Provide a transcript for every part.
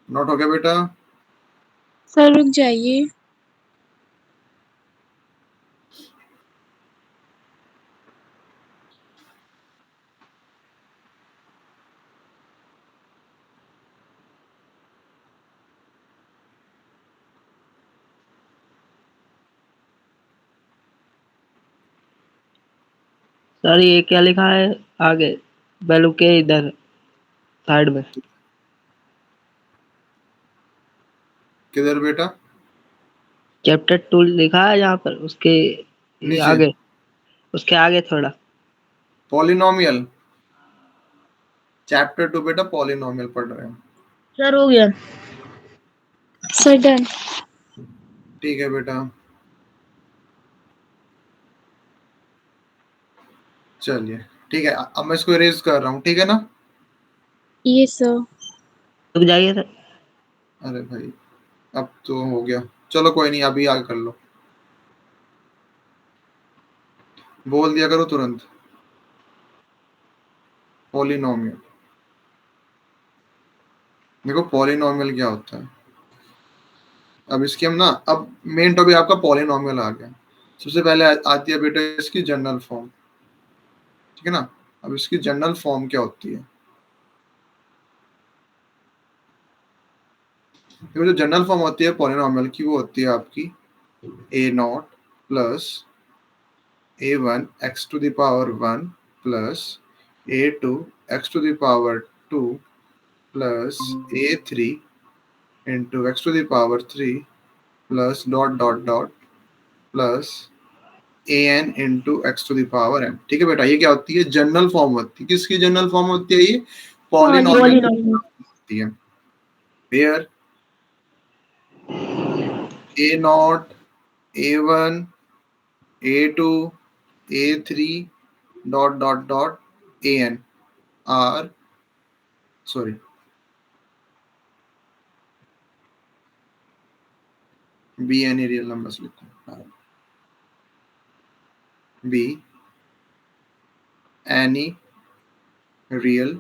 Note हो गया बेटा? सर रुक जाइए। सर ये क्या लिखा है आगे वैल्यू के इधर साइड में? किधर बेटा? चैप्टर 2 लिखा है यहाँ पर, उसके नीचे आगे, उसके आगे थोड़ा। पॉलिनोमियल चैप्टर 2 बेटा, पॉलिनोमियल पढ़ रहे हैं। सर हो गया। Sir done. ठीक है बेटा, चलिए ठीक है, अब मैं इसको इरेज कर रहा हूँ, ठीक है ना? ये सर। रुक जाइए सर। अरे भाई, अब तो हो गया, चलो कोई नहीं, अभी आगे कर लो, बोल दिया करो तुरंत। पॉलिनोमियल, देखो पॉलिनोमियल क्या होता है। अब इसकी हम ना, अब मेन टॉपिक आपका पॉलिनोमियल आ गया। सबसे पहले आती है बेटा इसकी जनरल फॉर्म, ठीक है ना? अब इसकी जनरल फॉर्म क्या होती है? देखो जो जनरल फॉर्म होती है पॉलिनोमियल की, वो होती है आपकी a naught plus a1 x to the power 1 plus a2 x to the power 2 plus a3 into x to the power 3 plus dot dot dot plus an into x to the power n। ठीक है बेटा, ये क्या होती है? General form होती है। किसकी जनरल फॉर्म होती है? ये पॉलिनोमियल होती है। वेयर a नॉट, a1, a2, a3 dot dot dot an are, sorry, be any real numbers लिखते हैं, बी एनी रियल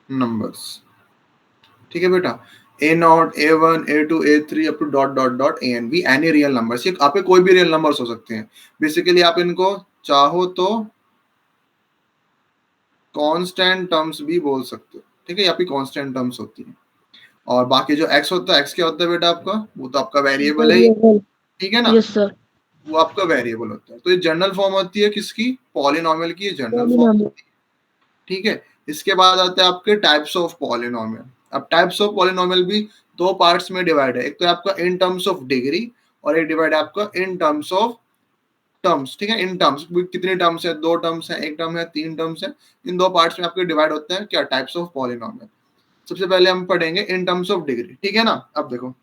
नंबर्स। ठीक है बेटा, a naught, a one, a two, a three up to dot dot dot a n, be any real numbers. ये आपके कोई भी real numbers हो सकते हैं। बेसिकली आप इनको चाहो तो कांस्टेंट टर्म्स भी बोल सकते हो, ठीक है? आपकी कांस्टेंट टर्म्स होती है। और बाकी जो एक्स होता है, एक्स क्या होता है बेटा आपका? वो तो आपका वेरिएबल है ही, ठीक है ना? Yes sir. वो आपका वेरिएबल होता है। तो ये जनरल फॉर्म होती है किसकी? पॉलिनोमियल की जनरल फॉर्म होती है, ठीक है? इसके बाद आते हैं आपके टाइप्स ऑफ पॉलिनोमियल। अब टाइप्स ऑफ पॉलिनोमियल भी दो पार्ट्स में डिवाइड है। एक तो आपका इन टर्म्स ऑफ डिग्री, और एक डिवाइड है आपका इन टर्म्स ऑफ टर्म्स, ठीक है? इन टर्म्स कितनी टर्म्स है? दो टर्म्स है, एक टर्म है, तीन टर्म्स है। इन दो पार्ट्स में आपके डिवाइड होते हैं क्या? Types of polynomial. सबसे पहले हम पढ़ेंगे इन टर्म्स ऑफ डिग्री, ठीक है ना? अब देखो,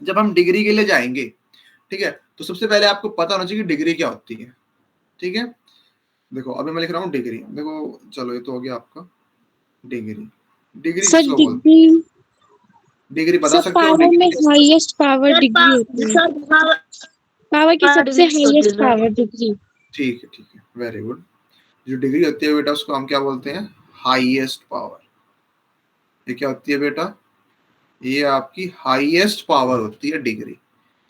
जब हम डिग्री के लिए जाएंगे, ठीक है, तो सबसे पहले आपको पता होना चाहिए कि डिग्री क्या होती है, ठीक है? देखो अभी मैं लिख रहा हूँ डिग्री, देखो चलो ये तो हो गया आपका डिग्री। डिग्री सर किसको बोलते डिग्री, हैं? डिग्री बता सर सकते हो पावर में डिग्री? हाईएस्ट पावर डिग्री होती है। पावर की सबसे हाईएस्ट पावर डिग्री। ठीक है, ठीक है, वेरी गुड। जो डिग्री होती है बेटा, उसको हम क्या बोलते हैं? Highest power. ये क्या होती है बेटा? ये आपकी हाईएस्ट पावर होती है डिग्री,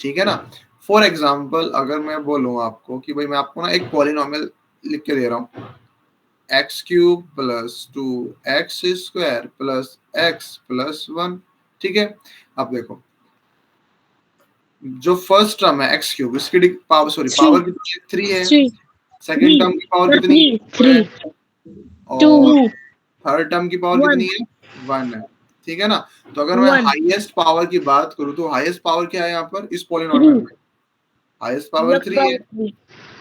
ठीक है ना? फॉर एग्जाम्पल अगर मैं बोलूं आपको कि भाई मैं आपको ना एक पॉलिनोमियल लिख के दे रहा हूँ, x cube plus 2x² plus x plus 1, ठीक है? अब देखो, जो फर्स्ट टर्म है एक्स क्यूब, इसकी पावर, सॉरी, थ्री। पावर कितनी है? 3 है। थ्री। सेकेंड टर्म की पावर कितनी है? 2 है। टू। और थर्ड टर्म की पावर कितनी है? 1 है, ठीक है ना? तो अगर मैं हाईएस्ट पावर की बात करूं, तो हाईएस्ट पावर क्या है यहाँ पर इस पॉलिनोमियल में? हाईएस्ट पावर 3 है।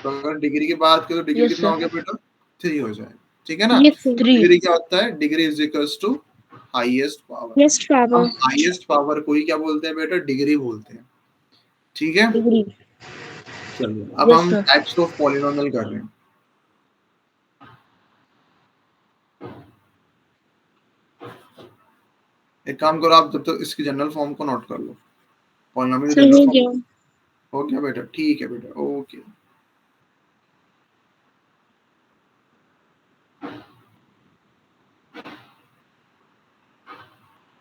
तो अगर डिग्री की बात करें तो डिग्री कितना हो गया बेटा? 3 हो जाएगा, ठीक है ना? ये डिग्री क्या होता है? Degree is equals to highest power. Highest हम पावर हाईएस्ट पावर को ही क्या बोलते हैं बेटा? डिग्री बोलते हैं, ठीक है? डिग्री। चलिए अब हम टाइप्स ऑफ पॉलिनोमियल कर रहे हैं। एक काम करो, आप जब तक इसकी जनरल फॉर्म को नोट कर लो। पॉलिनोमियल सर जनरल हो फॉर्म गया। हो गया बेटा? ठीक है बेटा, ओके।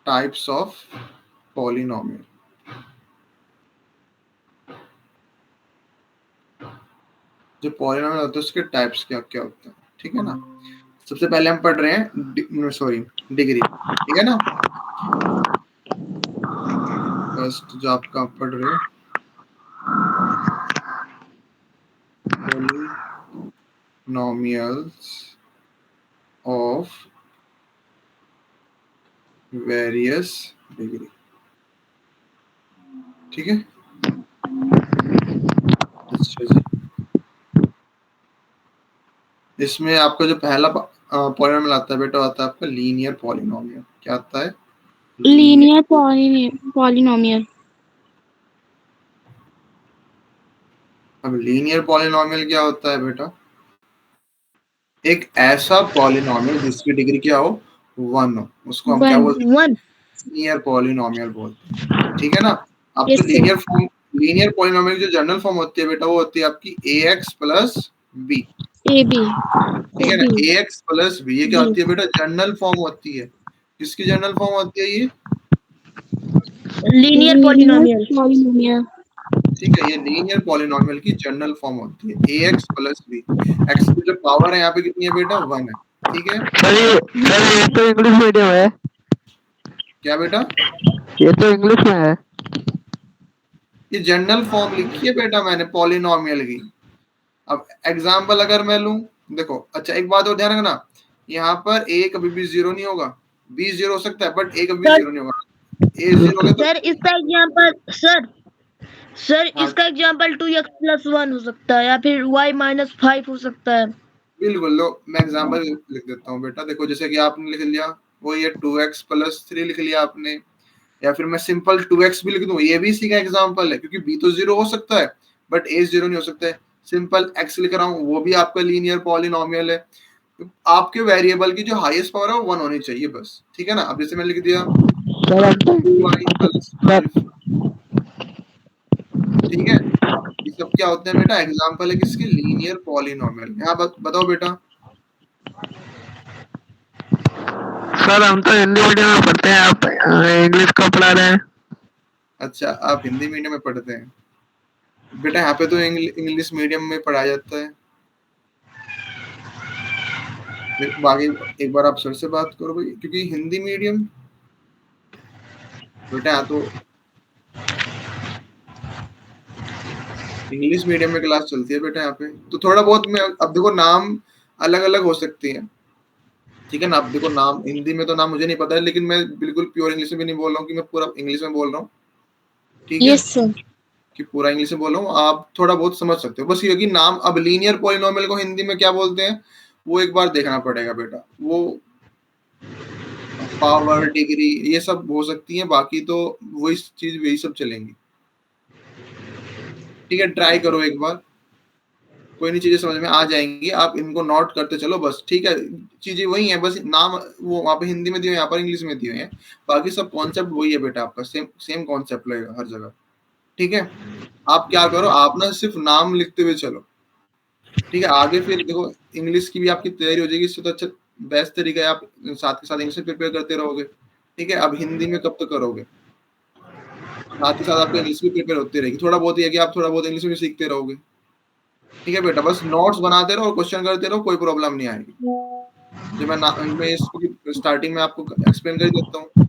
Types of polynomial. जो पॉलिनोमियल होते हैं उसके टाइप्स क्या क्या होते हैं, ठीक है ना। सबसे पहले हम पढ़ रहे हैं डिग्री, ठीक है ना। फर्स्ट जो आपका पढ़ रहे हैं पॉलिनोमियल्स ऑफ वेरियस डिग्री, ठीक है। अच्छा जी, इसमें आपका जो पहला पॉलिनोमियल आता है बेटा, आता है आपका लीनियर पॉलिनोमियल। क्या आता है? Linear polynomial. अब लीनियर पॉलिनोमियल क्या होता है बेटा? एक ऐसा पॉलिनोमियल जिसकी डिग्री क्या हो? 1 हो, उसको हम क्या बोलते हैं? 1। लीनियर पॉलिनोमियल बोलते हैं, ठीक है ना। अब तो यस सर। लीनियर पॉलिनोमियल जो जनरल फॉर्म होती है बेटा, वो होती है आपकी ax plus b, A B. ठीक है ना। ax प्लस b, ये क्या होती है बेटा? जनरल फॉर्म होती है। किसकी जनरल फॉर्म होती है ये? Linear polynomial. ठीक है, ये लीनियर पॉलिनोमियल की जनरल फॉर्म होती है ax प्लस b। x की जो पावर है यहाँ पे कितनी है बेटा? 1 है, ठीक है। सर ये तो इंग्लिश मीडियम है। क्या बेटा? ये तो इंग्लिश में है। ये जनरल फॉर्म लिखी है बेटा मैंने पॉलिनोमियल की। अब एग्जाम्पल अगर मैं लूं, देखो, अच्छा एक बात और ध्यान रखना, यहाँ पर a कभी भी 0 नहीं होगा, b 0 हो सकता है बट a कभी भी 0 नहीं होगा। a 0 होगा तो सर इसका एग्जांपल सर हाँ, इसका एग्जांपल 2x प्लस 1 हो सकता है या फिर y माइनस 5 हो सकता है। बिल्कुल। लो मैं एग्जाम्पल लिख देता हूँ बेटा। देखो जैसे कि आपने लिख लिया वो ये 2x प्लस 3 लिख लिया आपने, या फिर मैं सिंपल 2x भी लिख दूं, ये भी इसी का एग्जाम्पल है, क्योंकि b तो 0 हो सकता है बट a 0 नहीं हो सकता है। सिंपल x लिख रहा हूँ, वो भी आपका लीनियर पॉलिनोमियल है। तो आपके वेरिएबल की जो हाईएस्ट पावर है वो 1 होनी चाहिए बस, ठीक है ना। अब जैसे मैंने लिख दिया सर अब तो 2y प्लस 5, सर ठीक है। ये सब क्या होते हैं बेटा? एग्जाम्पल है किसके? Linear polynomial. यहाँ बताओ बेटा। सर हम तो हिंदी मीडियम में पढ़ते हैं, आप इंग्लिश का पढ़ा रहे हैं। अच्छा, आप हिंदी मीडियम में पढ़ते हैं बेटा। यहाँ पे तो इंग्लिश मीडियम में पढ़ाया जाता है। बाकी एक बार आप सर से बात करो भाई, क्योंकि हिंदी मीडियम बेटा, यहाँ तो इंग्लिश मीडियम में क्लास चलती है बेटा यहाँ पे। तो थोड़ा बहुत मैं, अब देखो नाम अलग अलग हो सकती है, ठीक है ना। अब देखो नाम हिंदी में तो नाम मुझे नहीं पता है, लेकिन मैं बिल्कुल प्योर इंग्लिश में भी नहीं बोल रहा हूँ कि मैं पूरा इंग्लिश में बोल रहा हूँ, ठीक है, यस सर। कि पूरा इंग्लिश में बोल रहा हूँ। आप थोड़ा बहुत समझ सकते हो बस ये कि नाम। अब लीनियर पॉलिनोमियल को हिंदी में क्या बोलते हैं वो एक बार देखना पड़ेगा बेटा। वो पावर, डिग्री, ये सब हो सकती है, बाकी तो वही चीज वही सब चलेंगी, ठीक है। ट्राई करो एक बार, कोई नहीं, चीजें समझ में आ जाएंगी। आप इनको नोट करते चलो बस, ठीक है। चीजें वही है, बस नाम वो वहाँ पे हिंदी में दिए, यहाँ पर इंग्लिश में दिए हैं। बाकी सब कॉन्सेप्ट वही है बेटा, आपका सेम सेम कॉन्सेप्ट लगेगा हर जगह, ठीक है। आप क्या करो, आप ना सिर्फ नाम लिखते हुए चलो, ठीक है। आगे फिर देखो इंग्लिश की भी आपकी तैयारी हो जाएगी, इससे तो अच्छा बेस्ट तरीका है आप साथ के साथ इंग्लिश प्रिपेयर करते रहोगे, ठीक है। अब हिंदी में कब तक करोगे, साथ ही साथ आपको इंग्लिश भी प्रिपेयर होती रहेगी। थोड़ा बहुत ही है कि आप थोड़ा बहुत इंग्लिश में भी सीखते रहोगे, ठीक है बेटा। बस नोट्स बनाते रहो और क्वेश्चन करते रहो, कोई प्रॉब्लम नहीं आएगी। जो मैं इसको स्टार्टिंग में आपको एक्सप्लेन कर ही देता हूँ।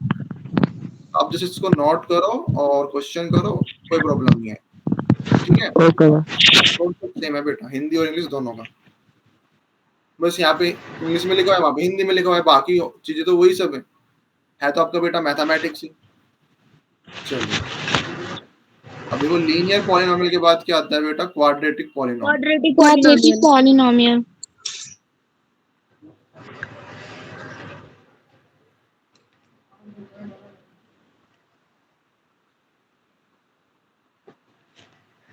आप जैसे इसको नोट करो और क्वेश्चन करो, कोई प्रॉब्लम नहीं है, ठीक है। ओके कॉन्सेप्ट सेम है बेटा, हिंदी और इंग्लिश दोनों का। बस यहाँ पे इंग्लिश में लिखा है, वहाँ पे हिंदी में लिखा है, बाकी चीजें तो वही सब है तो आपका बेटा मैथमेटिक्स ही। चलिए, अब देखो लीनियर पॉलिनोमियल के बाद क्या आता है बेटा? Quadratic polynomial. Quadratic polynomial.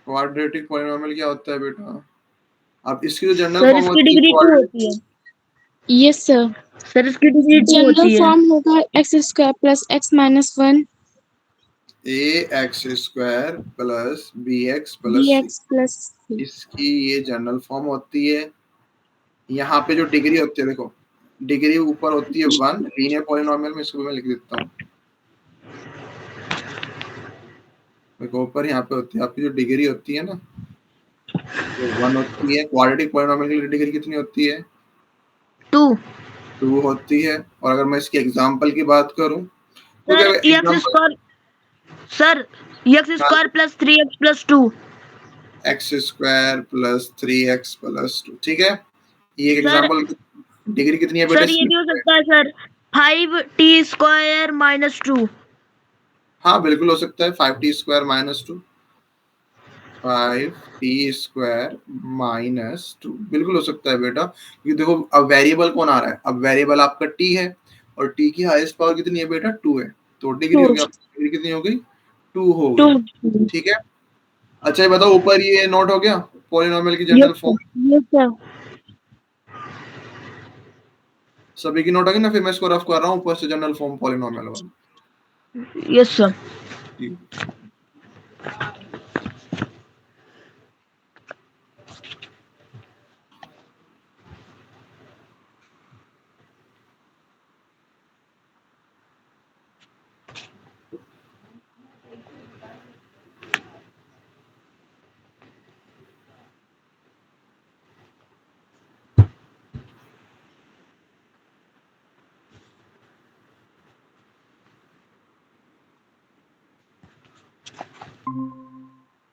Quadratic polynomial क्या होता है बेटा? अब इसकी जो जनरल सर फॉर्म इसकी होती है डिग्री 2 होती है। Yes sir. सर इसकी डिग्री 2 जनरल होती है। फॉर्म होगा x square plus x minus 1 ax square plus bx b plus c, x plus c. इसकी ये जनरल फॉर्म होती है। यहाँ पे जो डिग्री होती है, देखो डिग्री ऊपर होती है 1 लीनियर पॉलिनोमियल में, इसको मैं लिख देता हूँ देखो ऊपर यहाँ पे होती है आपकी जो डिग्री होती है ना, वो 1 होती है। क्वाड्रेटिक पॉलिनोमियल की डिग्री कितनी होती है? 2 2 होती है। और अगर मैं इसकी एग्जांपल की बात करूं तो क्या sir x example square sir x square plus 3x plus 2 x² plus 3x plus 2, ठीक है। ये एक सर एग्जांपल। डिग्री कितनी है बेटा सर ये इसकी? भी हो सकता है सर 5t स्क्वायर माइनस 2 हाँ बिल्कुल हो सकता है 5t² माइनस 2, 5t² माइनस 2 बिल्कुल हो सकता है बेटा, क्योंकि देखो अब वेरिएबल कौन आ रहा है? अब वेरिएबल आपका t है और t की हाईएस्ट पावर कितनी है बेटा? 2 है। तो डिग्री हो गई आपकी, डिग्री कितनी हो गई? 2 हो गई, ठीक है। अच्छा ये बताओ ऊपर ये नोट हो गया पॉलिनोमियल की जनरल फॉर्म, यस सर। सभी की नोट होगी ना? फिर मैं इसको रफ कर रहा हूँ ऊपर से जनरल फॉर्म पॉलिनोमियल वाला। यस सर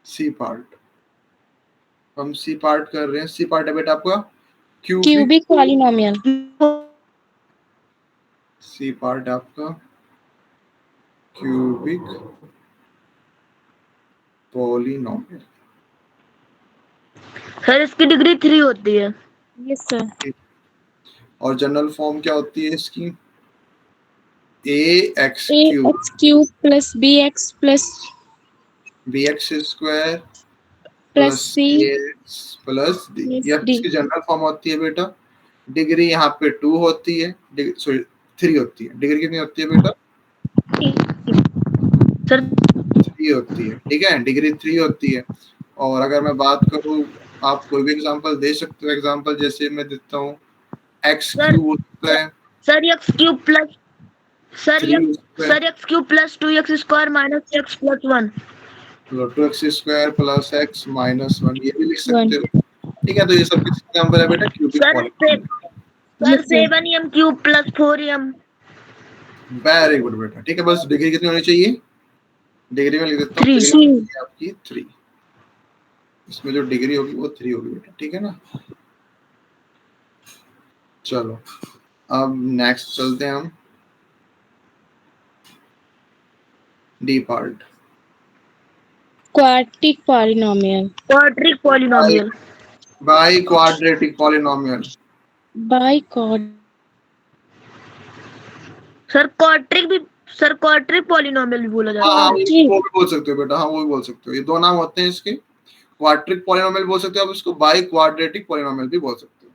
सी पार्ट, हम सी पार्ट कर रहे हैं। सी पार्ट है बेटा आपका cubic. Cubic polynomial. C part है आपका क्यूबिक पॉलिनोमियल। सर इसकी डिग्री 3 होती है। Yes sir. और जनरल फॉर्म क्या होती है इसकी? A x a cube x cube plus b x plus bx² plus plus c ax plus d, plus यह डी। इसकी जनरल फॉर्म होती है बेटा। डिग्री यहाँ पे 2 होती है, सॉरी 3 होती है। डिग्री कितनी होती है बेटा? सर 3 होती है, ठीक है। डिग्री 3 होती है। और अगर मैं बात करूँ, आप कोई भी एग्जांपल दे सकते हो। एग्जांपल जैसे मैं देता हूँ एक्स सर क्यूब हो सकता है, sir x cube plus sir 3 हो सकता है, sir x cube plus 2x square minus x plus 1 2x² plus x minus 1, ये भी लिख सकते 1। हो, ठीक है। तो ये सब किसके एग्जांपल है बेटा? Cubic sir polynomial. Yes sir. 7m cube plus 4m very good बेटा, ठीक है। बस डिग्री कितनी होनी चाहिए? डिग्री में लिख देता हूँ, 3 डिग्री होनी चाहिए आपकी 3। इसमें जो डिग्री होगी वो 3 होगी बेटा, ठीक है ना। चलो अब नेक्स्ट चलते हैं हम D part. Quadratic polynomial. Quadric polynomial biquadratic polynomial. Biquad sir quadric polynomial भी बोला हाँ जाता हाँ है। वो भी बोल सकते हो बेटा, हाँ वो भी बोल सकते हो। ये दो नाम होते हैं इसके, क्वाड्रिक पॉलिनोमियल बोल सकते हो आप इसको, बाई क्वाड्रेटिक पॉलिनोमियल भी बोल सकते हो।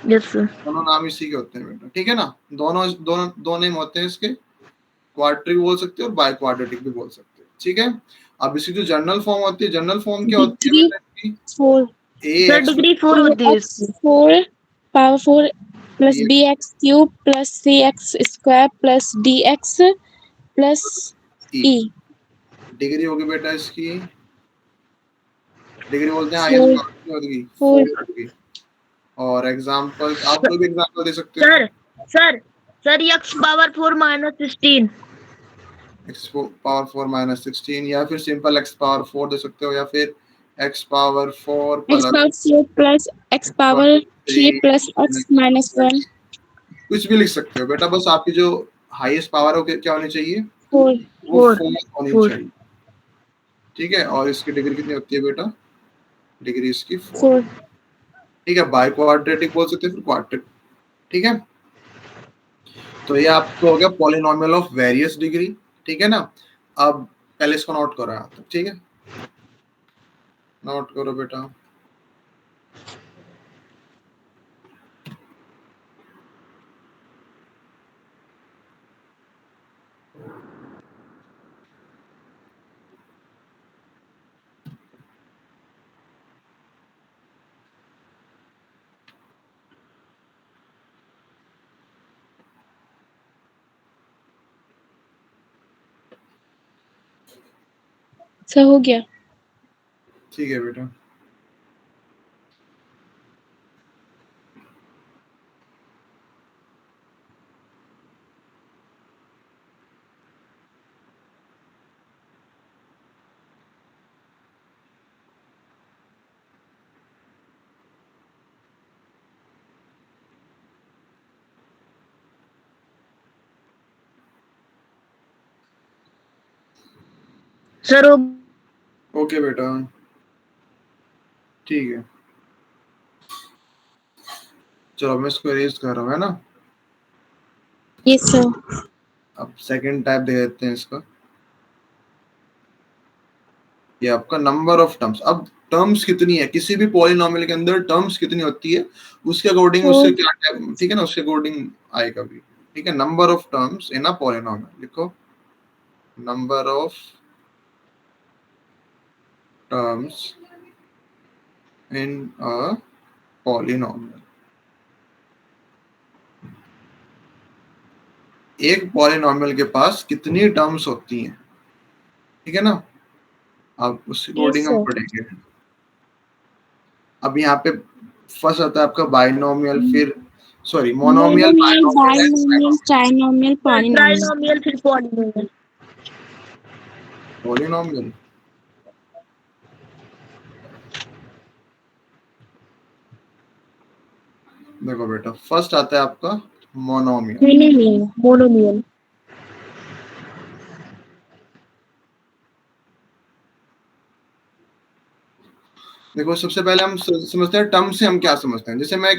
यस सर दोनों नाम इसी के होते हैं बेटा, ठीक है ना। दोनों दोनों दो नेम होते हैं इसके, क्वाड्रिक बोल सकते हो और बाई क्वाड्रेटिक भी बोल सकते हो, ठीक है। अब इसकी जो जनरल फॉर्म होती है, जनरल फॉर्म क्या होती है डिग्री बेटा इसकी? 4। ए सर एक्स डिग्री 4 होती है एक्स इसकी 4 power 4 plus b x cube plus c x square plus d x plus e. E. Degree होगी बेटा इसकी, डिग्री बोलते हैं हाईएस्ट 4 पावर कितनी होगी? 4 4 होगी। और एग्जांपल आप कोई भी एग्जांपल दे सकते हो। Sir sir sir x power 4 minus 16 x power 4 minus 16, या फिर सिंपल एक्स पावर 4 दे सकते हो, या फिर x power 4 x plus power 4 plus x x power power 3 plus x minus 3, 1। कुछ भी लिख सकते हो बेटा। बस आपकी जो हाईएस्ट पावर है वो क्या होनी चाहिए? 4 वो 4 4 होनी 4 चाहिए, ठीक है। और इसकी डिग्री कितनी होती है बेटा? डिग्री इसकी 4, 4। ठीक है। बाई क्वाड्रेटिक बोल सकते हैं, फिर क्वाड्रेटिक, ठीक है। तो ये आपको हो गया पॉलिनोमियल ऑफ वेरियस डिग्री, ठीक है ना। अब पहले इसको नोट करो यहाँ तक, ठीक है। नोट करो बेटा। सर हो गया। ठीक है बेटा। सर हो ओके बेटा, ठीक है। चलो मैं इसको इरेज कर रहा हूँ, है ना। Yes sir. अब सेकंड टाइप दे देते हैं इसका। ये आपका नंबर ऑफ टर्म्स। अब टर्म्स कितनी है किसी भी पॉलिनोमियल के अंदर, टर्म्स कितनी होती है उसके अकॉर्डिंग उससे क्या टाइप, ठीक है ना, उसके अकॉर्डिंग आएगा भी। ठीक है, number of terms in a polynomial लिखो, number of terms in a polynomial. एक पॉलिनोमियल के पास कितनी टर्म्स होती हैं, ठीक है ना। अब उसके अकॉर्डिंग हम सर। पढ़ेंगे। अब यहाँ पे फर्स्ट आता है आपका बाइनोमियल, फिर sorry monomial, monomial, binomial and binomial, trinomial, polynomial. Trinomial फिर पॉलिनोमियल। पॉलिनोमियल। देखो बेटा, फर्स्ट आता है आपका मोनोमियल। मोनोमियल। देखो सबसे पहले हम समझते हैं टर्म से हम क्या समझते हैं। जैसे मैं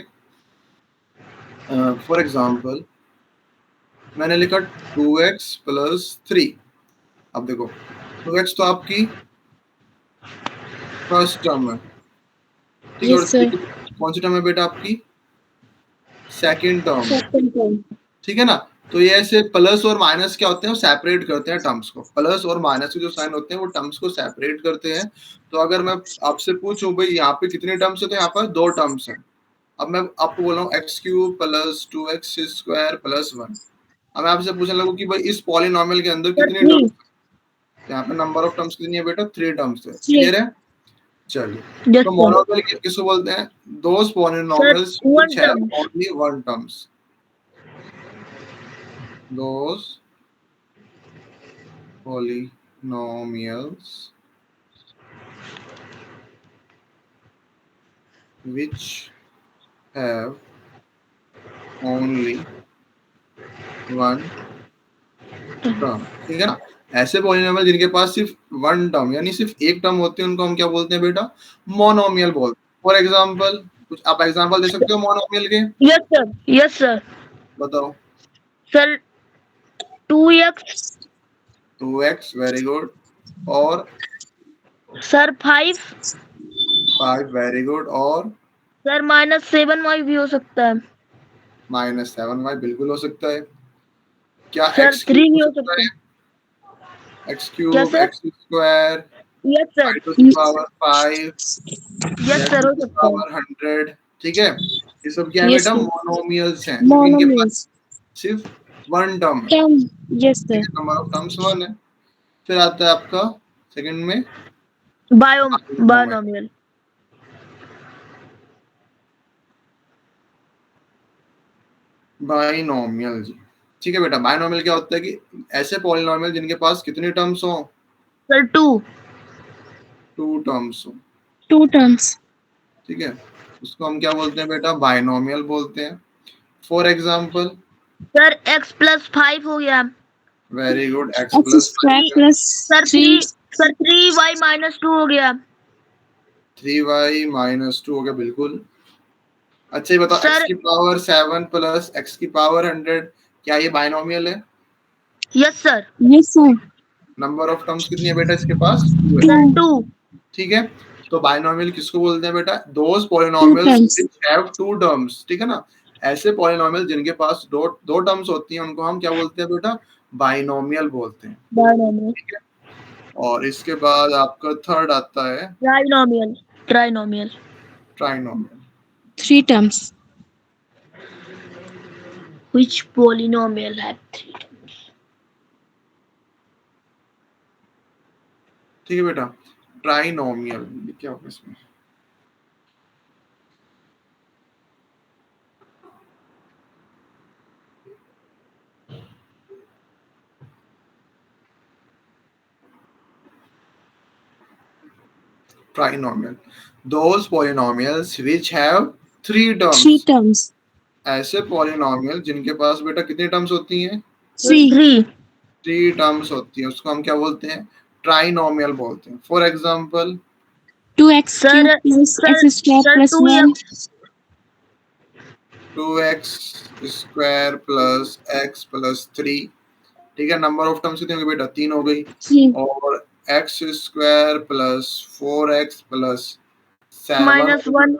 फॉर एग्जांपल मैंने लिखा 2x प्लस 3। अब देखो 2x तो आपकी फर्स्ट टर्म है, ठीक है, और यस सर। 3 कौन सी टर्म है बेटा आपकी, सेकंड टर्म है, सेकंड टर्म। ठीक है ना। तो ये ऐसे प्लस और माइनस क्या होते हैं, वो सेपरेट करते हैं टर्म्स को। प्लस और माइनस के जो साइन होते हैं वो टर्म्स को सेपरेट करते हैं। तो अगर मैं आपसे पूछूं भाई यहाँ पे कितने टर्म्स है, तो यहाँ पर 2 टर्म्स हैं। अब मैं आपको बोल रहा हूँ x cube plus 2x square plus 1। अब मैं आपसे पूछने लगूँ कि भाई इस पॉलिनोमियल के अंदर सर कितने 3। टर्म्स है, तो यहाँ पे नंबर ऑफ टर्म्स कितनी है बेटा, 3 टर्म्स है। 3। क्लियर है। चलिए, यस तो सर। मोनोमियल किसको बोलते हैं, those sir polynomials one which have term. Only one terms, those polynomials which have only one term, ठीक है ना। ऐसे पॉलिनोमियल जिनके पास सिर्फ वन टर्म यानी सिर्फ एक टर्म होती है उनको हम क्या बोलते हैं बेटा, मोनोमियल बोलते हैं। फॉर एग्जांपल कुछ आप एग्जांपल दे सकते हो मोनोमियल के, यस सर। Yes sir. बताओ। Sir 2x। 2x very good, और सर 5। 5 वेरी गुड, और सर -7y भी हो सकता है। -7y बिल्कुल हो सकता है। क्या सर x 3 क्यूब हो भी हो सकता सकता है, है। x क्या cube, sir? x square, yes sir. 5 to the power 5, yes z sir to हो the सकता है। power 100, ठीक है। ये सब क्या है यस बेटा, सर। मोनोमियल्स हैं क्योंकि इनके पास मोनोमियल्स। सिर्फ वन टर्म है, टर्म। यस ठीक सर। है, नंबर ऑफ टर्म्स 1 है। फिर आता है आपका सेकंड में बाइनोमियल। बायोनोमियल। बाइनोमियल जी, ठीक है बेटा। बाइनोमियल क्या होता है कि ऐसे पॉलिनोमियल जिनके पास कितनी टर्म्स हो, सर 2। 2 टर्म्स हो, 2 टर्म्स। ठीक है। उसको हम क्या बोलते हैं बेटा, बाइनोमियल बोलते हैं। For example sir x plus 5 हो गया। Very good, x x plus square 5 है, प्लस सर 3। 3। सर 3y -2 हो गया। 3y -2 हो गया बिल्कुल। अच्छा ये बताओ, x सर की पावर 7 प्लस x की पावर 100, क्या ये बाइनोमियल है। Yes sir. Yes sir. Number of terms कितनी है बेटा इसके पास, 2 है, 2। सर 2। ठीक है। तो बाइनोमियल किसको बोलते हैं बेटा, दोस 2 polynomials terms. Which have 2 terms, ठीक है ना। ऐसे पॉलिनोमियल जिनके पास दो टर्म्स होती हैं उनको हम क्या बोलते हैं बेटा, बाइनोमियल बोलते हैं, बायोनोमियल। ठीक है। और इसके बाद आपका थर्ड आता है trinomial. Trinomial. Trinomial. 3 terms. Which polynomial have 3 terms? ठीक है बेटा, ट्राइनोमियल क्या होगा इसमें? Trinomial, those polynomials which have three terms. 3 terms. ऐसे polynomial जिनके पास बेटा कितनी terms होती हैं? 3. 3. 3 terms होती हैं, उसको हम क्या बोलते हैं? ट्राइनोमियल बोलते हैं. For example 2x Sir, cube plus sir, x square sir, plus 1. 2x square plus x plus 3. ठीक है, नंबर ऑफ टर्म्स कितनी होगी बेटा? 3 हो गई. 3. और x square plus 4x plus 7 -1.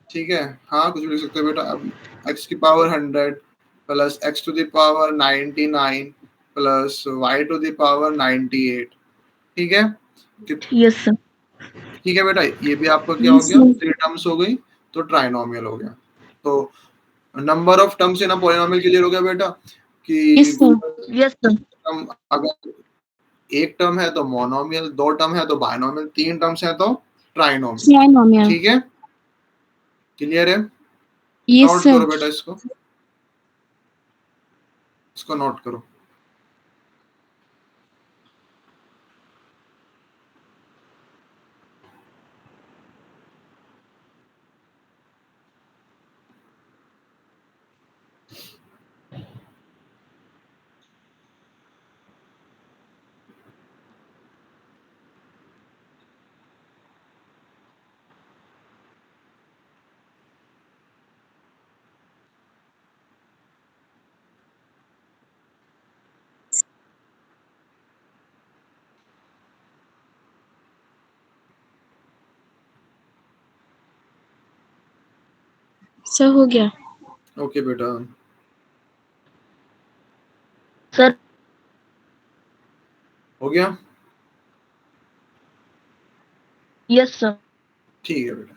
ठीक है, हाँ कुछ भी लिख सकते हो बेटा. अब x की power 100 plus x to the power 99 plus y to the power 98. ठीक है, Yes, sir. ठीक है बेटा, ये भी आपका क्या हो Yes, गया? sir. 3 टर्म्स हो गई, तो ट्राइनोमियल हो गया. तो नंबर ऑफ टर्म्स है ना पॉलिनोमियल क्लियर हो गया बेटा कि Yes, sir. Yes, sir. Term अगर एक टर्म है तो मोनोमियल, 2 टर्म है तो बाइनोमियल, 3 टर्म्स है तो ट्राइनोमियल. Trinomial. ठीक है, क्लियर है? Yes, note sir. करो बेटा, इसको नोट करो. सर हो गया. ओके बेटा, Sir. हो गया. Yes, sir. ठीक है बेटा,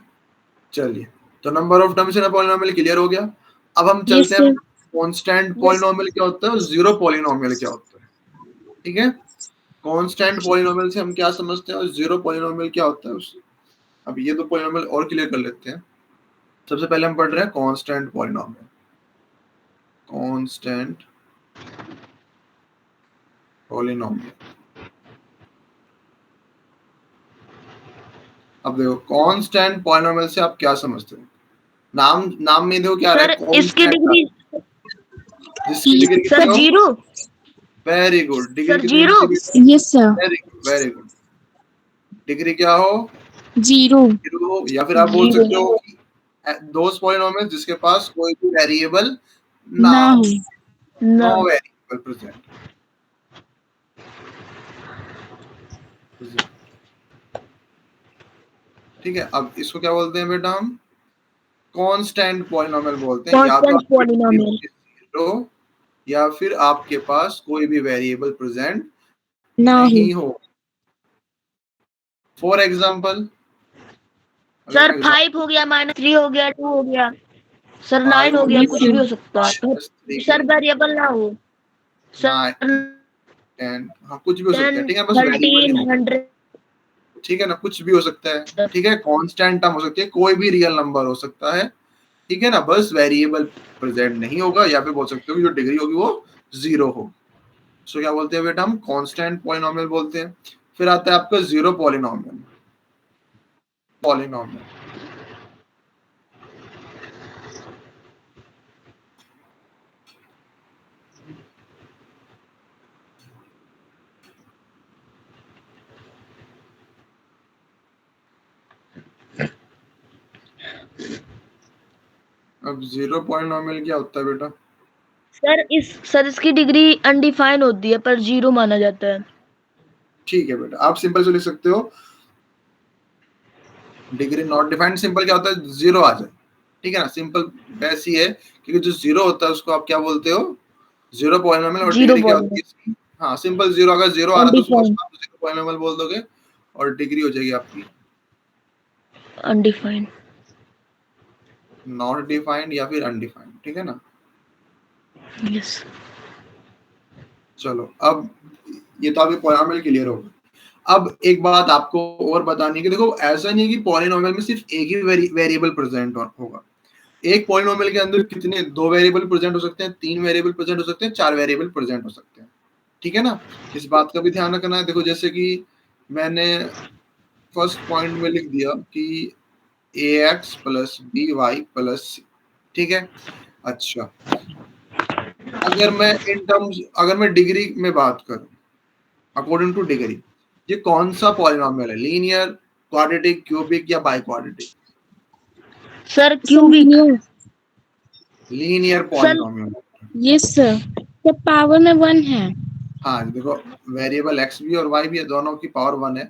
चलिए, तो नंबर ऑफ टर्म्स है ना पॉलिनोमियल क्लियर हो गया. अब हम Yes, चलते हैं sir. कांस्टेंट पॉलिनोमियल क्या होता है और जीरो पॉलिनोमियल क्या होता है. ठीक है, कांस्टेंट पॉलिनोमियल से हम क्या समझते हैं और जीरो पॉलिनोमियल क्या होता है उससे. अब ये दो पॉलिनोमियल और क्लियर कर लेते हैं. सबसे पहले हम पढ़ रहे हैं कांस्टेंट पॉलिनोमियल. Constant polynomial. अब देखो कांस्टेंट पॉलिनोमियल से आप क्या समझते हो? नाम में देखो क्या आ रहा Sir, है? इसकी डिग्री जिसकी degree sir 0. Very good. Degree Sir, कितनी 0. होती है? Yes, sir. Very good, very good. Degree क्या हो? 0. 0. या फिर आप बोल सकते हो कि दोस पॉलिनोमियल जिसके पास कोई भी वेरिएबल ना ना हो. हो. No No. Variable present. ठीक है, अब इसको क्या बोलते हैं बेटा? हम कांस्टेंट पॉलिनोमियल बोलते हैं. या तो Constant आपकी polynomial. जीरो या फिर आपके पास कोई भी वेरिएबल प्रेजेंट ना हो. नहीं हो. फॉर एग्जाम्पल Sir, 5 हो गया, -3 हो गया, 2 हो गया. Sir, 9 हो गया, Yes, कुछ sir. भी हो सकता है. Sir, वेरिएबल ना हो. Sir, 10, हाँ कुछ भी हो सकता है. ठीक है, बस 13, वेरिएबल हो. 100. ठीक है ना, कुछ भी हो सकता है. ठीक है, कांस्टेंट टर्म हो सकती है, कोई भी रियल नंबर हो सकता है. ठीक है ना, बस वेरिएबल प्रेजेंट नहीं होगा. या फिर बोल सकते हो कि जो डिग्री होगी वो 0 हो. सो क्या बोलते हैं बेटा? हम कांस्टेंट पॉलिनोमियल बोलते हैं. फिर आता है आपका जीरो पॉलिनोमियल. अब जीरो पॉलिनोमियल क्या होता है बेटा? सर, इसकी डिग्री अनडिफाइन होती है पर 0 माना जाता है. ठीक है बेटा, आप सिंपल से लिख सकते हो डिग्री नॉट डिफाइंड. सिंपल क्या होता है? 0 आ जाए. ठीक है ना, सिंपल वैसी है क्योंकि जो 0 होता है उसको आप क्या बोलते हो? Zero polynomial. और Zero डिग्री क्या होती polynomial. है इसकी? हाँ सिंपल 0. अगर 0 आ रहा है तो उसको Undefined. आप जीरो पॉलिनोमियल बोल दोगे और डिग्री हो जाएगी आपकी Undefined. नॉट डिफाइंड या फिर अनडिफाइंड. ठीक है ना. Yes. चलो, अब ये तो आपके पॉलिनोमियल क्लियर हो गए. अब एक बात आपको और बतानी है कि देखो ऐसा नहीं है कि पॉलिनोमियल में सिर्फ एक ही वेरिएबल प्रेजेंट होगा। एक पॉलिनोमियल के अंदर कितने 2 वेरिएबल प्रेजेंट हो सकते हैं, 3 वेरिएबल प्रेजेंट हो सकते हैं, 4 वेरिएबल प्रेजेंट हो सकते हैं। ठीक है ना? इस बात का भी ध्यान रखना है। देखो जैसे कि मैंने फर्स्ट पॉइंट में लिख दिया कि ax plus by plus c, ठीक है। अच्छा, अगर मैं डिग्री में बात करूं, अकॉर्डिंग टू डिग्री, ये कौन सा पॉलिनोमियल है? लीनियर, क्वाड्रेटिक, क्यूबिक या by quadratic? Sir cubic. Linear polynomial. Yes sir, तो पावर में 1 है। हाँ देखो, वेरिएबल एक्स भी और वाई भी है, दोनों की पावर 1 है,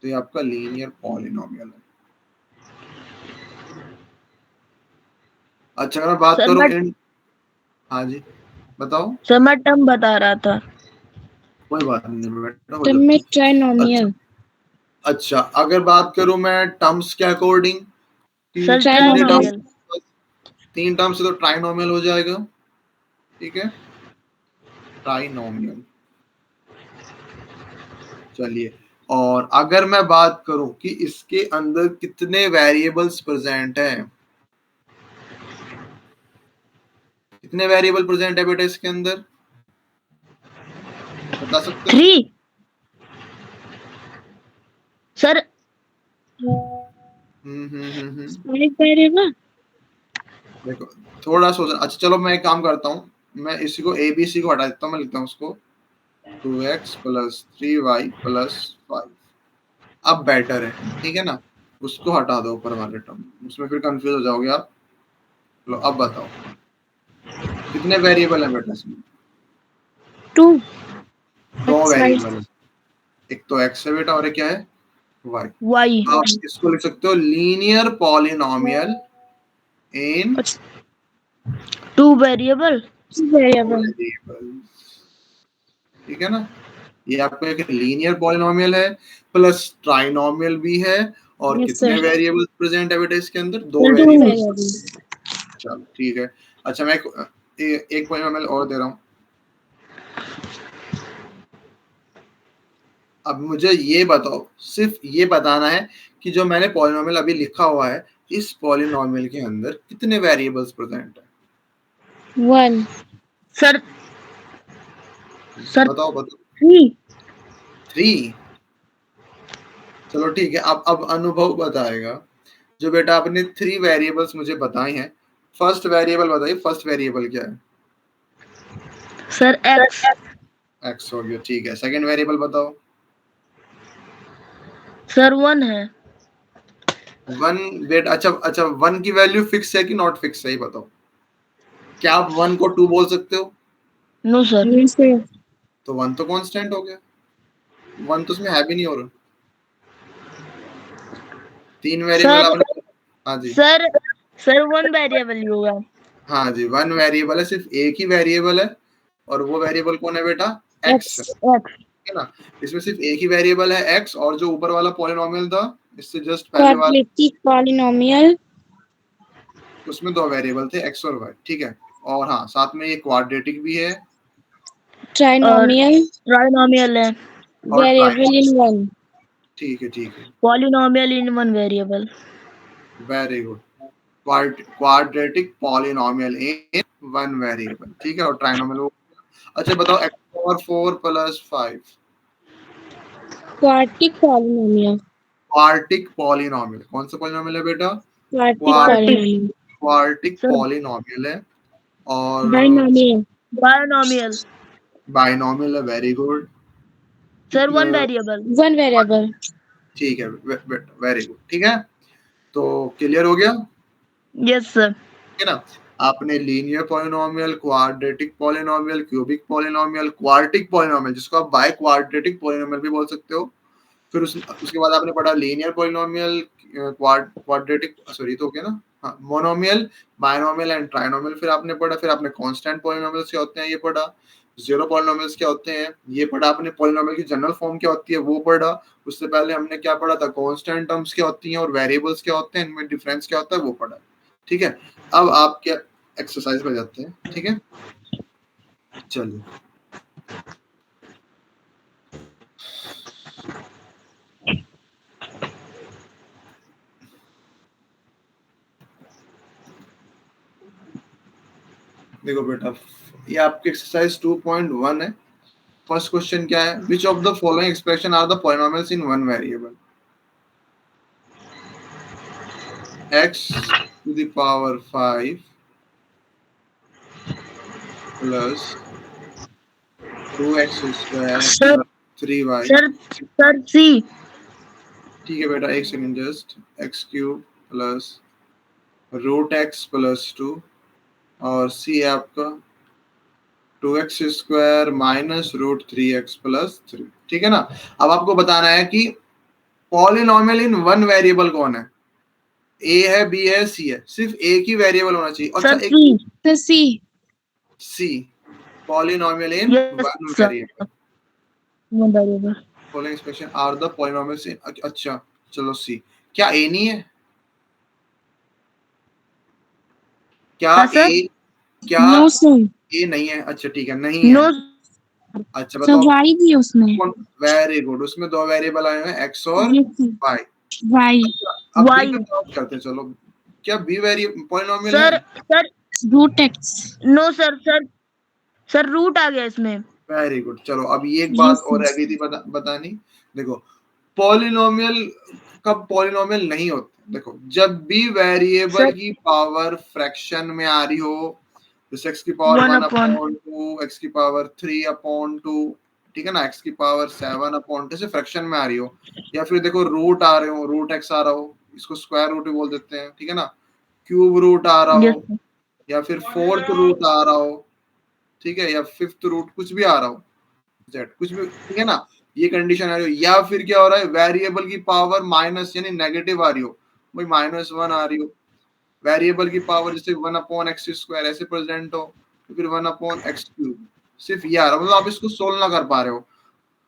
तो ये आपका लीनियर पॉलिनोमियल है। अच्छा, अगर मैं बात सर करूं मैं हाँ जी बताओ। सर मैं टर्म बता रहा था। कोई बात नहीं बेटा, हो टर्म जाता में है। ट्राइनोमियल। अच्छा, अगर बात करूं मैं टर्म्स के अकॉर्डिंग कि सर कितने टर्म्स, ट्राइनोमियल। 3 टर्म्स से तो ट्राइनोमियल हो जाएगा। ठीक है, ट्राइनोमियल। चलिए, और अगर मैं बात करूं कि इसके अंदर कितने वेरिएबल्स प्रेजेंट हैं, कितने वेरिएबल प्रेजेंट है बेटा इसके अंदर, बता सकते हो? 3 सर। 5 वेरिएबल। देखो थोड़ा सोचना। अच्छा चलो, मैं एक काम करता हूँ, मैं इसी को ABC को हटा देता हूँ, मैं लिखता हूँ उसको 2x प्लस 3y प्लस 5। अब बेटर है, ठीक है ना? उसको हटा दो ऊपर वाले टर्म, उसमें फिर कंफ्यूज हो जाओगे आप। लो अब बताओ कितने वेरिएबल है बेटा इसमें? 2 2 x y। वेरिएबल है, एक तो x है बेटा और एक क्या है? y। वाई। आप इसको लिख सकते हो लीनियर पॉलिनोमियल इन 2 वेरिएबल। वेरिएबल। ठीक है ना? ये आपका एक लीनियर पॉलिनोमियल है, प्लस ट्राइनोमियल भी है, और यस कितने सर, वेरिएबल्स प्रेजेंट है बेटा इसके अंदर? 2 2 वेरिएबल्स। वेरिएबल। चलो ठीक है। अच्छा, मैं एक पॉलिनोमियल और दे रहा हूँ। अब मुझे ये बताओ, सिर्फ ये बताना है कि जो मैंने पॉलिनोमियल अभी लिखा हुआ है, इस पॉलिनोमियल के अंदर कितने वेरिएबल्स प्रेजेंट है? 1। सर सर बताओ बताओ। 3। 3। चलो ठीक है, अब अनुभव बताएगा। जो बेटा आपने 3 वेरिएबल्स मुझे बताए हैं, फर्स्ट वेरिएबल बताइए, फर्स्ट वेरिएबल क्या है? Sir x. एक्स हो गया, ठीक है। सेकंड वेरिएबल बताओ। सर 1 है। 1 बेटा, अच्छा 1 की वैल्यू फिक्स है कि नॉट फिक्स है, ये बताओ। क्या आप 1 को 2 बोल सकते हो? No sir. Yes sir. तो 1 तो कांस्टेंट हो गया, 1 तो उसमें है भी नहीं। और 3 वेरिएबल सर आपने, हाँ जी, सर सर 1 वेरिएबल ही होगा। हाँ जी, 1 वेरिएबल है, सिर्फ एक ही वेरिएबल है, और वो वेरिएबल कौन है बेटा? एक्स है, x एक्स। ठीक है ना? इसमें सिर्फ एक ही वेरिएबल है एक्स, और जो ऊपर वाला पॉलिनोमियल था, इससे जस्ट पहले वाला, क्वाड्रेटिक पॉलिनोमियल। उसमें 2 वेरिएबल थे, एक्स और वाई, ठीक है। और हाँ, साथ में ये क्वाड्रेटिक भी है और ट्राइनोमियल। ट्राइनोमियल है। और वेरिएबल इन 1। ठीक है ठीक है, पॉलिनोमियल इन 1 variable. Very good. Quadratic polynomial इन 1 वेरिएबल, ठीक है। और ट्राइनोमियल वो। अच्छा बताओ, x power 4 plus 5, quadratic polynomial. Quartic polynomial कौन सा पॉलिनोमियल है बेटा? Quadratic quartic. Polynomial. Quartic sir polynomial है, और बाइनोमियल। बायनोमियल। बाइनोमियल है, very good. Sir 1 variable. 1 variable. ठीक है वेरी गुड, ठीक है। तो क्लियर हो गया, यस सर। ठीक है ना? आपने linear polynomial, quadratic polynomial, cubic polynomial, quartic polynomial, जिसको आप बाय क्वाड्रेटिक पॉलिनोमियल भी बोल सकते हो। फिर उसके बाद आपने पढ़ा लीनियर पॉलिनोमियल, क्वाड्रेटिक, सॉरी तो हो गया ना, हाँ, मोनोमियल, बायनोमियल एंड ट्राइनोमियल फिर आपने पढ़ा। फिर आपने कांस्टेंट पॉलिनोमियल्स क्या होते हैं ये पढ़ा, जीरो पॉलिनोमियल्स क्या होते हैं ये पढ़ा आपने, पॉलिनोमियल की जनरल फॉर्म क्या होती है वो पढ़ा। उससे पहले हमने क्या पढ़ा था, कांस्टेंट टर्म्स क्या होती हैं और वेरिएबल्स क्या होते हैं, इनमें डिफरेंस क्या होता है वो पढ़ा, ठीक है। अब आप क्या एक्सरसाइज पे जाते हैं, ठीक है। चलिए, देखो बेटा, ये आपके एक्सरसाइज 2.1 है। फर्स्ट क्वेश्चन क्या है? Which of the following expression are the polynomials in one variable? x to the power 5 plus 2x square sir plus 3y। Sir c. ठीक है बेटा, एक second just. x cube plus root x plus 2 और c है आपका 2x square minus root 3x plus 3। ठीक है ना? अब आपको बताना है कि पॉलिनोमियल इन वन वेरिएबल कौन है। a है, b है, c है। सिर्फ एक ही वेरिएबल होना चाहिए। अच्छा, सर एक c. C. c polynomial in yes one sir. Variable. बराबर। Following expression are the polynomials in. अच्छा चलो सी। क्या a नहीं है? क्या हाँ a? सर। क्या नो सर। a नहीं है? अच्छा ठीक है, नहीं है। नो अच्छा सर बताओ। वाई भी है उसमें। वेरी गुड, उसमें दो वेरिएबल आए हुए हैं, x और यस सर। y। वाई। अब b वाई। पे बात करते हैं। चलो, क्या b वेरिएबल पॉलिनोमियल सर है? Sir root x. No sir sir root आ गया इसमें। Very good. चलो, अब ये एक बात यस और रह गई सर। थी बतानी। देखो, पॉलिनोमियल कब पॉलिनोमियल नहीं होते? देखो, जब भी वेरिएबल सर की पावर फ्रैक्शन में आ रही हो, जैसे x की पावर 1 1 अपॉन अपॉन 2, x की पावर 3 अपॉन 2, ठीक है ना, x की पावर 7 अपॉन 2 से फ्रैक्शन में आ रही हो, या फिर देखो रूट आ रहे हो, रूट x आ रहा हो, इसको स्क्वायर रूट भी बोल देते हैं, ठीक है ना, क्यूब रूट आ रहा यस हो, या फिर फोर्थ रूट आ रहा हो, ठीक है, या फिफ्थ रूट कुछ भी आ रहा हो, जेड कुछ भी, ठीक है ना, ये कंडीशन आ रही हो, या फिर क्या हो रहा है, वेरिएबल की पावर माइनस यानी नेगेटिव आ रही हो, भाई -1 आ रही हो, वेरिएबल की पावर जैसे 1 अपॉन एक्स स्क्वायर ऐसे प्रेजेंट हो, तो फिर 1 अपॉन एक्स क्यूब, सिर्फ ये आ रहा, मतलब आप इसको सोल्व ना कर पा रहे हो,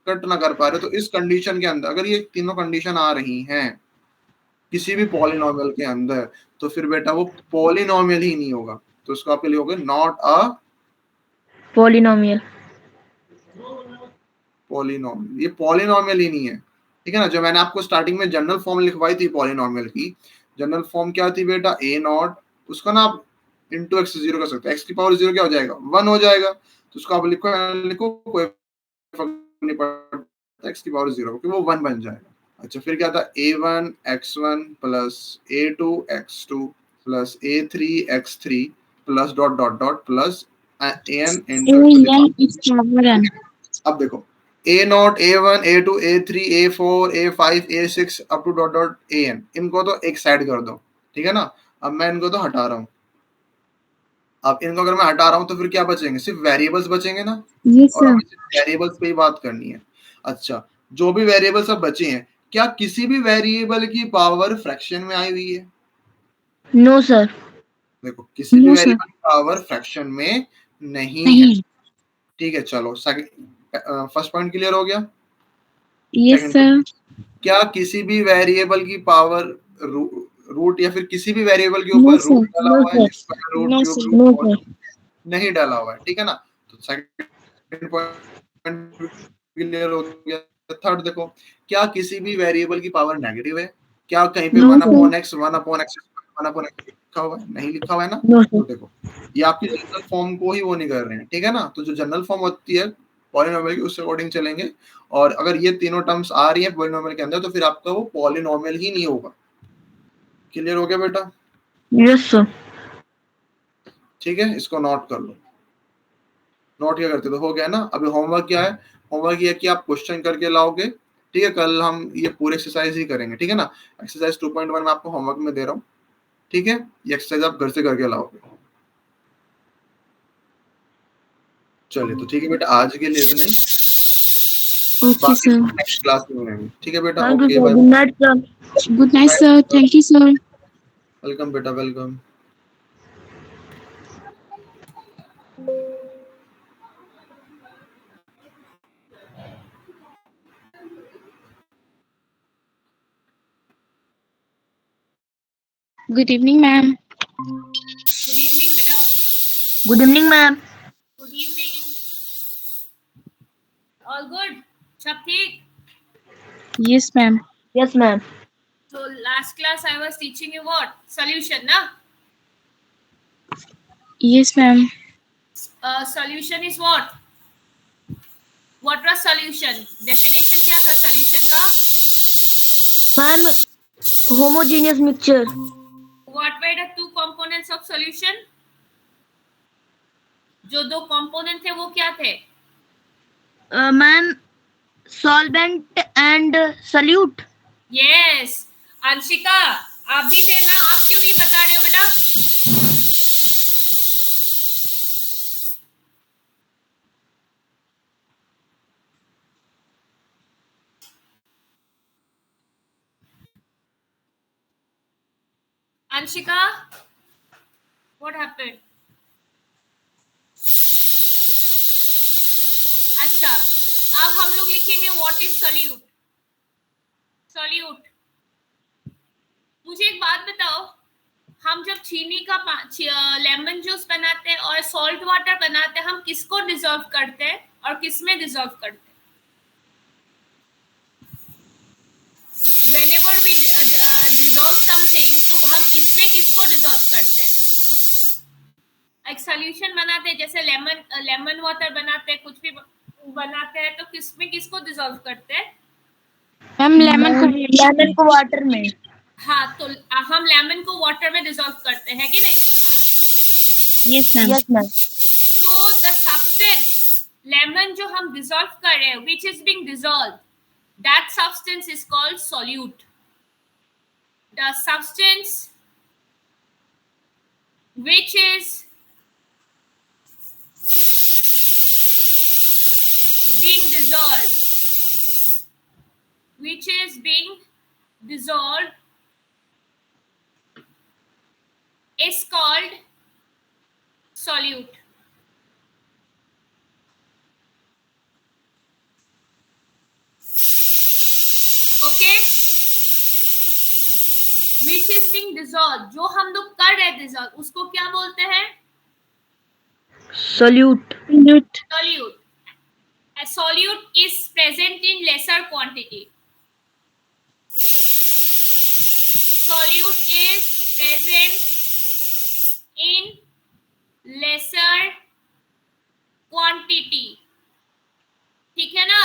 कट ना कर पा रहे हो, तो इस कंडीशन के अंदर अगर ये तीनों कंडीशन आ रही हैं किसी भी पॉलिनोमियल के अंदर, तो फिर बेटा वो पॉलिनोमियल ही नहीं होगा, तो उसको आप लिखोगे नॉट अ पॉलिनोमियल। पॉलिनोमियल, ये पॉलिनोमियल ही नहीं है, ठीक है ना। जो मैंने आपको स्टार्टिंग में जनरल फॉर्म लिखवाई थी पॉलिनोमियल की, जनरल फॉर्म क्या थी बेटा, ए नॉट, उसका ना आप इंटू एक्स जीरो कर सकते हैं, एक्स की पावर जीरो क्या हो जाएगा, 1 हो जाएगा, तो उसको आप लिखो कोई फर्क नहीं पड़ता, एक्स की पावर जीरो, क्योंकि वो 1 बन जाएगा। अच्छा, फिर क्या था, a1 x1 प्लस a2 x2 प्लस a3 x3 प्लस डॉट डॉट डॉट प्लस an a into x to the n power। X power n. अब देखो, a naught, a1 a2 a3 a4 a5 a6 up to dot dot an, इनको तो एक साइड कर दो, ठीक है ना। अब मैं इनको तो हटा रहा हूँ, अब इनको अगर मैं हटा रहा हूँ तो फिर क्या बचेंगे, सिर्फ वेरिएबल्स बचेंगे ना, यस और सर। हमें सिर्फ वेरिएबल्स पे ही बात करनी है। अच्छा, जो भी वेरिएबल्स अब बचे हैं, क्या किसी भी वेरिएबल की पावर फ्रैक्शन में आई हुई है? No sir. देखो, किसी भी नो सर। वेरिएबल की पावर फ्रैक्शन में नहीं है, नहीं। ठीक है। चलो, फर्स्ट पॉइंट क्लियर हो गया। Yes second, sir. क्या किसी भी वेरिएबल की पावर रूट या फिर किसी भी वेरिएबल के नो ऊपर रूट सर। डाला नो हुआ है, sir. Square root, no cube sir. Root, no और सर। नहीं डाला हुआ है, ठीक है ना। तो सेकंड पॉइंट क्लियर हो गया। थर्ड देखो, क्या किसी भी वेरिएबल की पावर नेगेटिव है? क्या कहीं पे no 1 sir. Upon x 1 upon x 1 upon x लिखा हुआ है? नहीं लिखा हुआ है ना। नो तो सर। देखो, ये आपकी जनरल फॉर्म को ही वो नहीं कर रहे हैं, ठीक है ना। तो जो जनरल फॉर्म होती है पॉलिनोमियल की, उसके अकॉर्डिंग चलेंगे, और अगर ये तीनों टर्म्स आ रही है पॉलिनोमियल के अंदर, तो फिर आपका वो पॉलिनोमियल ही नहीं होगा। क्लियर हो गया बेटा? Yes sir. ठीक है, इसको नोट कर लो। नोट क्या करते तो हो गया ना। अभी होमवर्क क्या है, होमवर्क ये है कि आप क्वेश्चन करके लाओगे, ठीक है। कल हम ये पूरे एक्सरसाइज ही करेंगे, ठीक है ना। एक्सरसाइज 2.1 में आपको होमवर्क में दे रहा हूँ, ठीक है। ये एक्सरसाइज आप घर से करके लाओगे। चलिए, तो ठीक है बेटा, आज के लिए इतना ही, ओके बाकी सर। नेक्स्ट क्लास में मिलेंगे, ठीक है बेटा। Thank you okay, sir. Bye. Good night sir. Good night sir. Thank you sir. Welcome बेटा, welcome. Good evening ma'am. Good evening बेटा। Good evening ma'am. Good evening. All good? सब ठीक? Yes ma'am. Yes ma'am. So last class I was teaching you what? Solution, na? Yes ma'am. solution is what? What was solution? Definition क्या था solution का? Ma'am homogeneous mixture. What were the two components of solution? जो दो component थे वो क्या थे? Ma'am solvent and solute. Yes. Anshika, आप भी थे ना, आप क्यों नहीं बता रहे हो बेटा? Anshika, what happened? अच्छा, अब हम लोग लिखेंगे what is solute. Solute. मुझे एक बात बताओ, हम जब चीनी का लेमन जूस बनाते हैं और सॉल्ट वाटर बनाते हैं, हम किसको डिसॉल्व करते हैं और किस में डिसॉल्व करते हैं? Whenever we dissolve something, तो हम किसमें किसको डिसॉल्व करते हैं? एक सॉल्यूशन बनाते हैं, जैसे लेमन वाटर बनाते हैं, कुछ भी बनाते हैं, तो किसमें किसको डिसॉल्व करते हैं? मैम लेमन को वाटर में. हाँ, तो हम लेमन को वाटर में डिसॉल्व करते हैं कि नहीं? Yes ma'am. Yes ma'am. तो द सब्सटेंस लेमन जो हम डिसॉल्व कर रहे हैं, which is being dissolved, that substance is called solute. The substance which is being dissolved is called solute. Okay, which is being dissolved, जो हम लोग कर रहे हैं dissolve, उसको क्या बोलते हैं? Solute. Solute. A solute is present in lesser quantity. Solute is present in lesser quantity. ठीक है ना?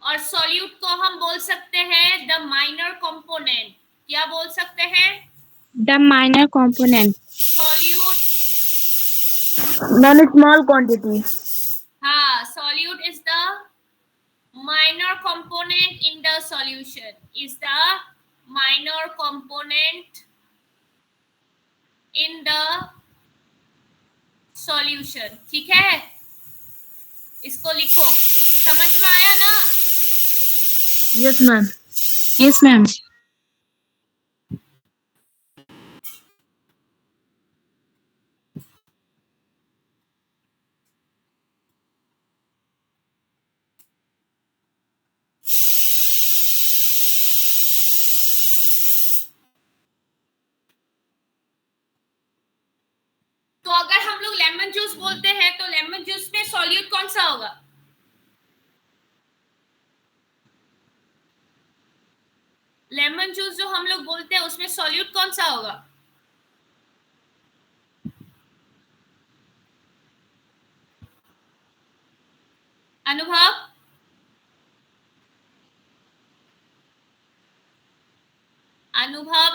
और solute को हम बोल सकते हैं the minor component. क्या बोल सकते हैं? The minor component. Solute. Non small quantity. हाँ, solute is the minor component in the solution. Is the minor component in the solution. ठीक है? इसको लिखो. समझ में आया ना? Yes ma'am. Yes ma'am. तो अगर हम लोग लेमन जूस बोलते हैं, तो लेमन जूस में सॉल्यूट कौन सा होगा? लेमन जूस जो हम लोग बोलते हैं, उसमें सॉल्यूट कौन सा होगा? Anubhav,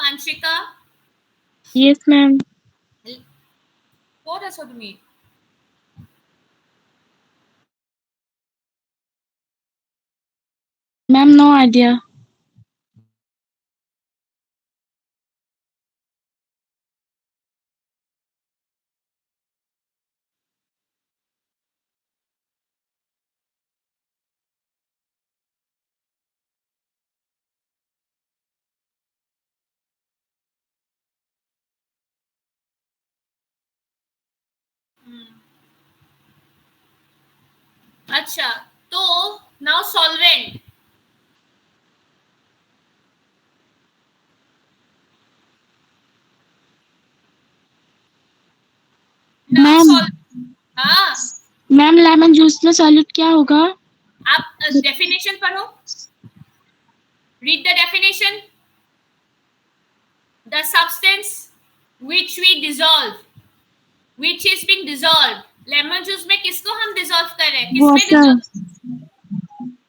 Anshika, yes ma'am. what does it mean? Ma'am no idea. अच्छा, तो नाउ सॉल्वेंट. मैम. हाँ, मैम लेमन जूस में सॉल्यूट क्या होगा? आप डेफिनेशन पढ़ो. Read the definition. The substance which we dissolve, which is being dissolved, lemon juice में किसको हम डिसॉल्व कर रहे हैं? किसमें dissolve?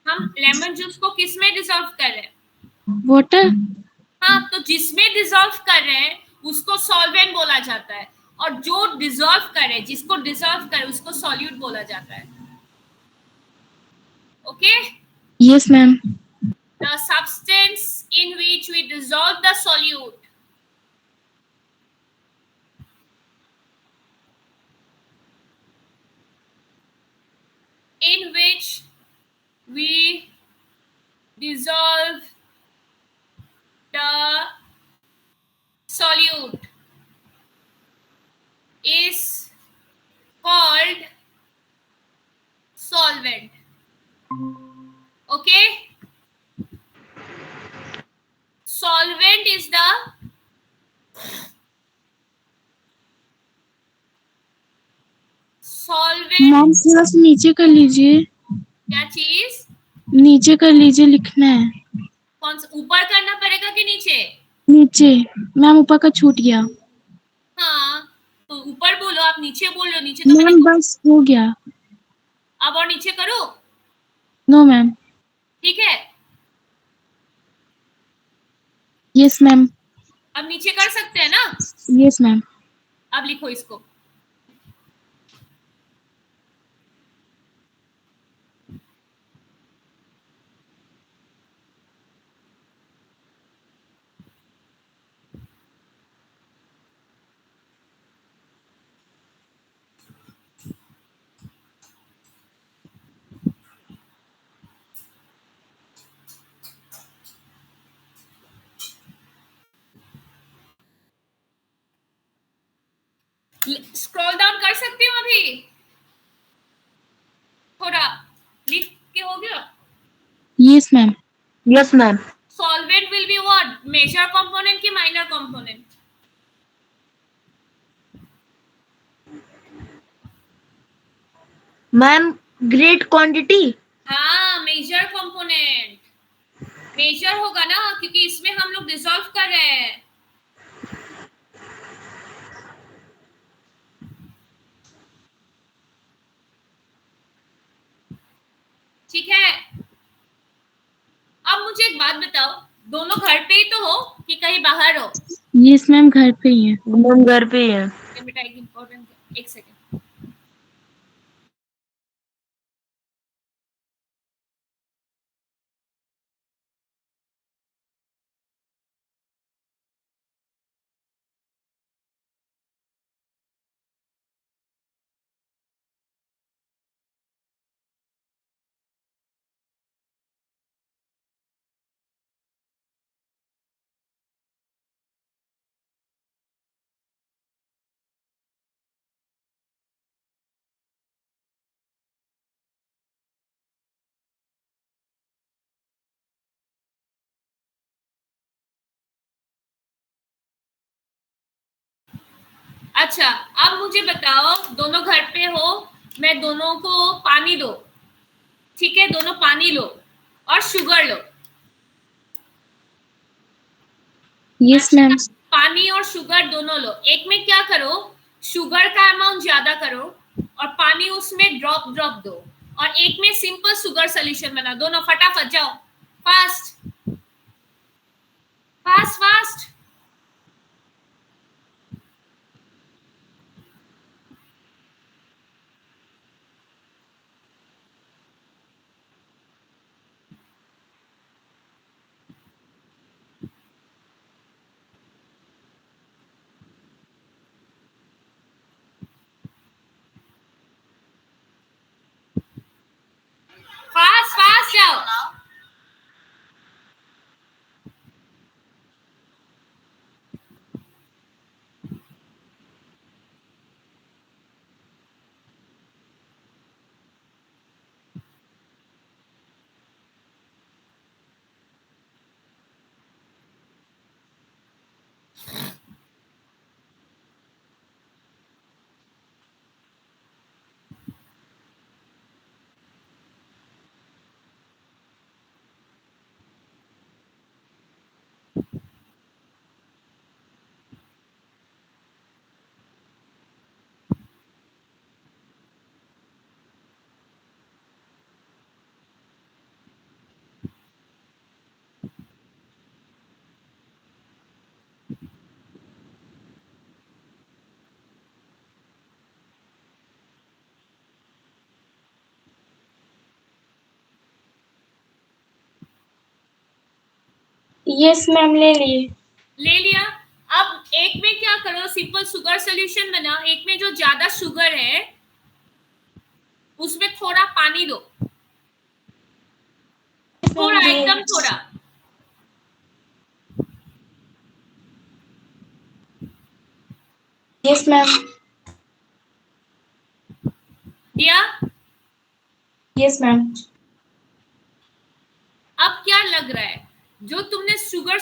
हम लेमन जूस को किसमें डिसॉल्व कर रहे हैं? वाटर। हाँ, तो जिसमें डिसॉल्व कर रहे हैं उसको सॉल्वेंट बोला जाता है, और जो डिसॉल्व करे, जिसको डिसॉल्व करे उसको सॉल्यूट बोला जाता है। Okay? Yes ma'am. The substance in which we dissolve the solute in which we dissolve the solute is called solvent. Okay? Solvent is the solvent. Ma'am थोड़ा सा नीचे कर लीजिए, क्या चीज? नीचे कर लीजिए, लिखना है। कौन सा? ऊपर करना पड़ेगा कि नीचे? नीचे। मैम ऊपर का छूट गया। हाँ, तो ऊपर बोलो, आप नीचे बोल रहे हो। नीचे तो मैंने मैम बस हो गया। अब और नीचे करो। No ma'am. ठीक है, यस मैम। अब नीचे कर सकते हैं ना? Yes ma'am. अब लिखो इसको। स्क्रॉल डाउन कर सकती हूँ अभी? थोड़ा लिख के हो गया? Yes ma'am. Yes ma'am. Solvent will be what? Major component की minor component? Ma'am great quantity. हाँ, मेजर कंपोनेंट। मेजर होगा ना, क्योंकि इसमें हम लोग डिसॉल्व कर रहे हैं। ठीक है, अब मुझे एक बात बताओ, दोनों घर पे ही तो हो कि कहीं बाहर हो? यस मैम घर पे ही है। मैम घर पे ही है। बेटा एक इम्पोर्टेंट, एक सेकेंड। अच्छा, अब मुझे बताओ, दोनों घर पे हो, मैं दोनों को पानी दो। ठीक है, दोनों पानी लो और शुगर लो। Yes ma'am. पानी और शुगर दोनों लो। एक में क्या करो, शुगर का अमाउंट ज्यादा करो और पानी उसमें ड्रॉप ड्रॉप दो, और एक में सिंपल शुगर सोल्यूशन बना। दोनों फटाफट जाओ, fast fast fast. Fast fast जाओ। यस मैम ले लिए। ले लिया। अब एक में क्या करो, सिंपल शुगर सॉल्यूशन बना, एक में जो ज्यादा शुगर है उसमें थोड़ा पानी दो, थोड़ा, एकदम थोड़ा। Yes ma'am. दिया? Yes ma'am. अब क्या लग रहा है, जो तुमने शुगर